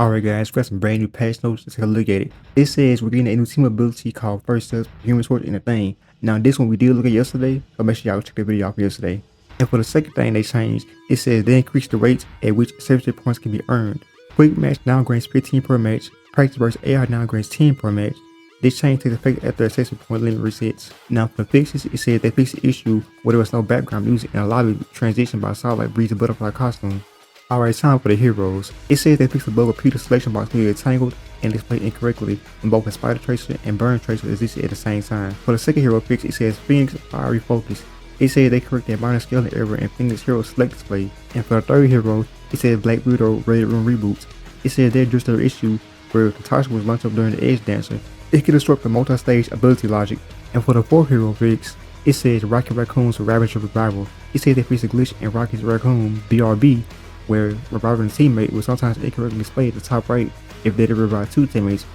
Alright guys, got some brand new patch notes. Let's take a look at it. It says we're getting a new team ability called First Steps for Human Torch in a thing. Now this one we did look at yesterday, so make sure y'all check the video out from yesterday. And for the second thing they changed, it says they increased the rates at which service points can be earned. Quick match now grants 15 per match. Practice versus AI now grants 10 per match. This change takes effect after assessment point limit resets. Now for the fixes, it says they fixed the issue where there was no background music and a lobby transition by a solid like Breeze the Butterfly costume. Alright, time for the heroes. It says they fixed the bug with Peter's selection box being tangled and displayed incorrectly when both a Spider Tracer and Burn Tracer existed at the same time. For the second hero fix, it says Phoenix Fiery Focus. It says they corrected a minor scaling error in Phoenix Hero Select Display. And for the third hero, it says Black Widow Red Room Reboots. It says they addressed their issue where Natasha was launched up during the Edge Dancer. It can disrupt the multi-stage ability logic. And for the fourth hero fix, it says Rocket Raccoon's Ravager Revival. It says they fixed a glitch in Rocket's Raccoon BRB where reviving a teammate will sometimes incorrectly display at the top right if they did revive two teammates.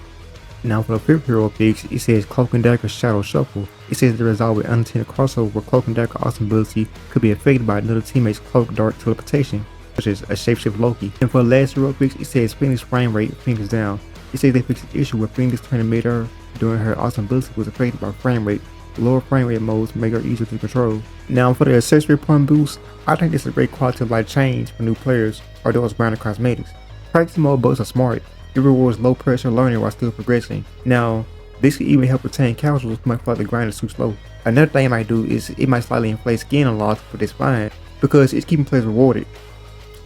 Now for the fifth hero fix, it says Cloak and Dagger Shadow Shuffle. It says they resolve with unintended crossover where Cloak and Dagger awesome ability could be affected by another teammate's Cloak Dart teleportation, such as a Shapeshift Loki. And for the last hero fix, it says Phoenix frame rate Phoenix down. It says they fixed the issue where Phoenix turning mid-air during her awesome ability was affected by frame rate. Lower frame rate modes make her easier to control. Now for the accessory point boost, I think this is a great quality of life change for new players or those minor cosmetics. Practice mode bugs are smart. It rewards low pressure learning while still progressing. Now, this could even help retain casuals who might feel like the grind is too slow. Another thing it might do is it might slightly inflate skin unlocks for this fine because it's keeping players rewarded.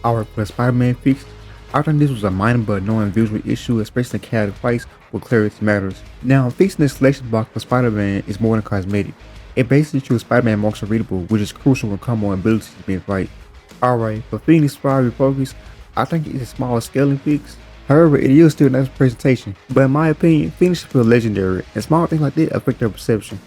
Alright, for the Spider-Man fix, I think this was a minor but annoying visual issue, especially in chaotic fights where clarity matters. Now, fixing the selection box for Spider-Man is more than cosmetic. It basically chooses Spider-Man marks readable, which is crucial when combo abilities being fight. Alright, for Phoenix Fiery Focus, I think it's a smaller scaling fix. However, it is still a nice presentation. But in my opinion, Phoenix feels legendary, and small things like that affect their perception.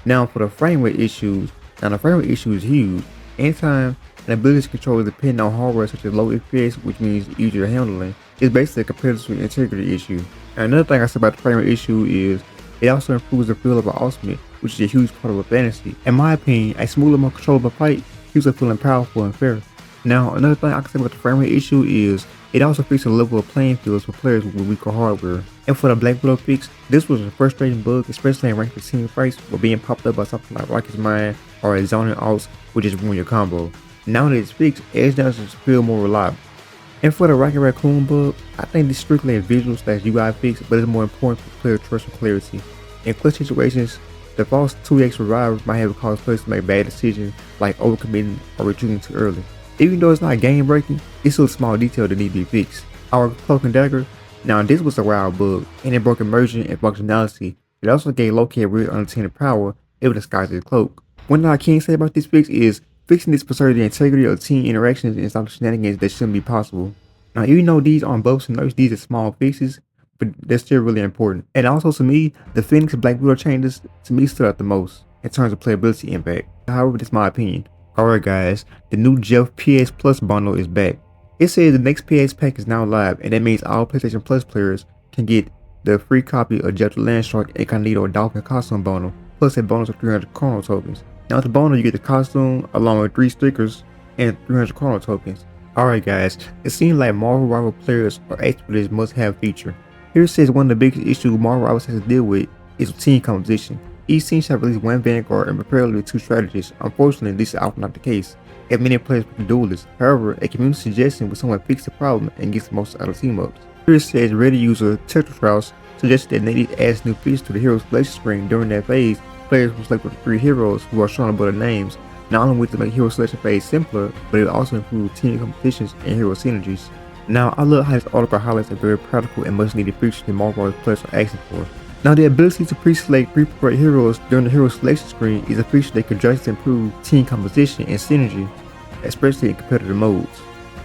Now for the frame rate issues, the frame rate issue is huge. Anytime an ability control is dependent on hardware such as low FPS, which means easier handling, it's basically a competitive integrity issue. And another thing I said about the frame rate issue is it also improves the feel of an ultimate, which is a huge part of a fantasy. In my opinion, a smoother, more controllable fight keeps it feeling powerful and fair. Now, another thing I can say about the frame rate issue is it also fixes the level of playing fields for players with weaker hardware. And for the Black Widow fix, this was a frustrating bug, especially in ranked team fights where being popped up by something like Rocket's Mind or a zoning alts, which just ruin your combo. Now that it's fixed, Edge Dancers feel more reliable. And for the Rocket Raccoon bug, I think this is strictly a visual / UI fix, but it's more important for player trust and clarity. In clutch situations, the false 2x revive might have caused players to make bad decisions like overcommitting or retreating too early. Even though it's not game breaking, it's still a small detail that needs to be fixed. Our Cloak and Dagger, now this was a wild bug, and it broke immersion and functionality. It also gave Loki a real unintended power if disguised as cloak. One thing I can say about this fix is fixing this preserves the integrity of team interactions and stop the shenanigans that shouldn't be possible. Now even though these aren't buffs and nerfs, these are small fixes, but they're still really important. And also to me, the Phoenix Black Widow changes to me stood out the most in terms of playability impact. However, that's my opinion. Alright guys, the new Jeff PS Plus bundle is back. It says the next PS pack is now live, and that means all PlayStation Plus players can get the free copy of Jeff the Landshark Incognito Dolphin costume bundle, plus a bonus of 300 Chrono tokens. Now with the bundle you get the costume along with 3 stickers and 300 Chrono tokens. Alright guys, it seems like Marvel Rival players are asked for this must-have feature. Here it says one of the biggest issues Marvel Rivals has to deal with is team composition. Each team shall release one Vanguard and preferably 2 strategists. Unfortunately, this is often not the case, as many players prefer duelists. However, a community suggestion will somewhat fix the problem and gets the most out of team-ups. Here it says Reddit user Tetrastrauss suggested that they need to add new features to the hero selection screen during that phase. Players will select the 3 heroes who are shown above their names, not only with to make hero selection phase simpler, but it will also improve team competitions and hero synergies. Now, I love how this article highlights a very practical and much needed feature that Marvel Rivals players are asking for. Now, the ability to pre-select pre-prepared heroes during the hero selection screen is a feature that could drastically improve team composition and synergy, especially in competitive modes.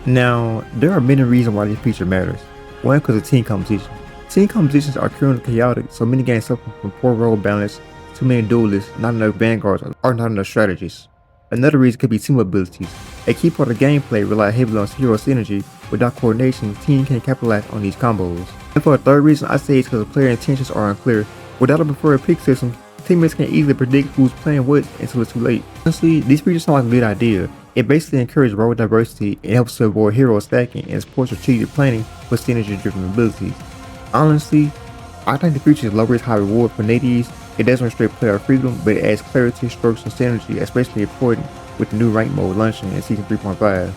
Now, there are many reasons why this feature matters. One, because of team composition. Team compositions are currently chaotic, so many games suffer from poor role balance, too many duelists, not enough vanguards, or not enough strategists. Another reason could be team abilities. A key part of gameplay relies heavily on hero synergy. Without coordination, the team can't capitalize on these combos. And for a third reason, I say it's because the player intentions are unclear. Without a preferred pick system, teammates can easily predict who's playing what until it's too late. Honestly, these features sound like a good idea. It basically encourages role diversity, it helps to avoid hero stacking, and supports strategic planning with synergy-driven abilities. Honestly, I think the feature is low risk, high reward for natives. It doesn't restrict player freedom, but it adds clarity, strokes, and synergy, especially important with the new rank mode launching in Season 3.5.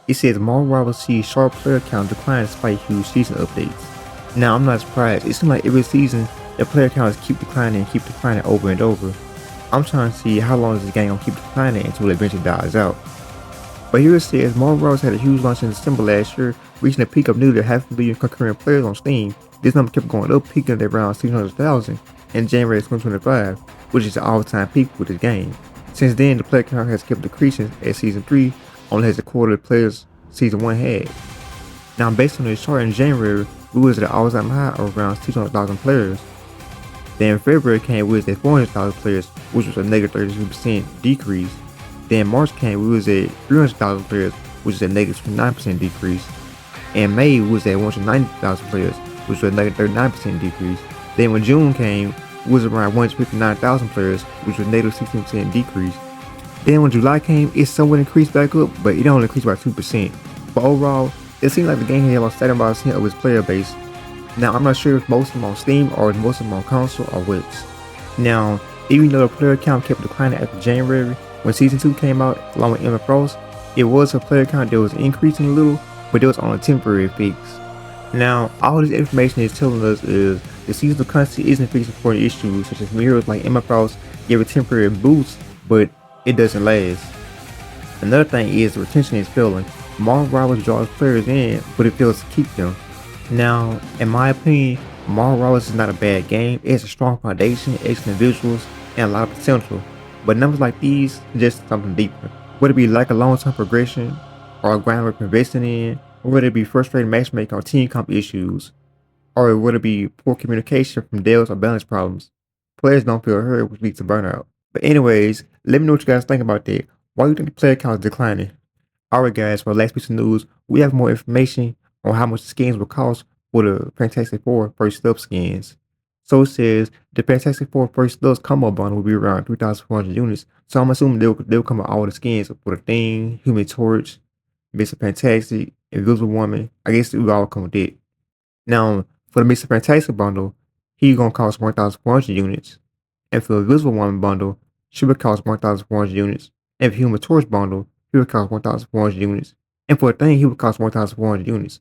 It says Marvel Rivals sees sharp player count decline despite huge season updates. Now, I'm not surprised. It seems like every season, the player counts keep declining over and over. I'm trying to see how long is this game gonna keep declining until it eventually dies out. But here it says Marvel Rivals had a huge launch in December last year, reaching a peak of nearly half a billion concurrent players on Steam. This number kept going up, peaking at around 600,000 in January 2025, which is the all-time peak for this game. Since then, the player count has kept decreasing as Season 3 only has a quarter of the players Season 1 had. Now, based on this chart in January, we was at an all-time high of around 600,000 players. Then February came, we was at 400,000 players, which was a negative 32% decrease. Then March came, we was at 300,000 players, which is a negative 29% decrease. In May, we was at 190,000 players, which was a negative 39% decrease. Then when June came, we was around 159,000 players, which was a negative 16% decrease. Then when July came, it somewhat increased back up, but it only increased by 2%. But overall, it seems like the game had about 75% of its player base. Now, I'm not sure if most of them on Steam or if most of them on console or which. Now, even though the player count kept declining after January, when Season 2 came out along with Emma Frost, it was a player count that was increasing a little, but it was on a temporary fix. Now, all this information is telling us is the seasonal content isn't fixing important issues such as mirrors like Emma Frost give a temporary boost, but it doesn't last. Another thing is the retention is failing. Marvel Rivals draws players in, but it fails to keep them. Now, in my opinion, Marvel Rivals is not a bad game. It has a strong foundation, excellent visuals, and a lot of potential. But numbers like these suggest something deeper. Whether it be like a long-term progression, or a grind worth investing in, or whether it be frustrating matchmaking or team comp issues, or whether it be poor communication from devs or balance problems. Players don't feel heard, which leads to burnout. But anyways, let me know what you guys think about that. Why do you think the player count is declining? Alright guys, for the last piece of news, we have more information on how much the skins will cost for the Fantastic Four First Love skins. So it says the Fantastic Four First Love's combo bundle will be around 3,400 units. So I'm assuming they'll come with all the skins for the Thing, Human Torch, Mr. Fantastic, Invisible Woman. I guess it will all come with it. Now, for the Mr. Fantastic bundle, he's gonna cost 1,400 units. And for the Invisible Woman bundle, she would cost 1,400 units. And for the Human Torch bundle, he would cost 1,400 units. And for a Thing, he would cost 1,400 units.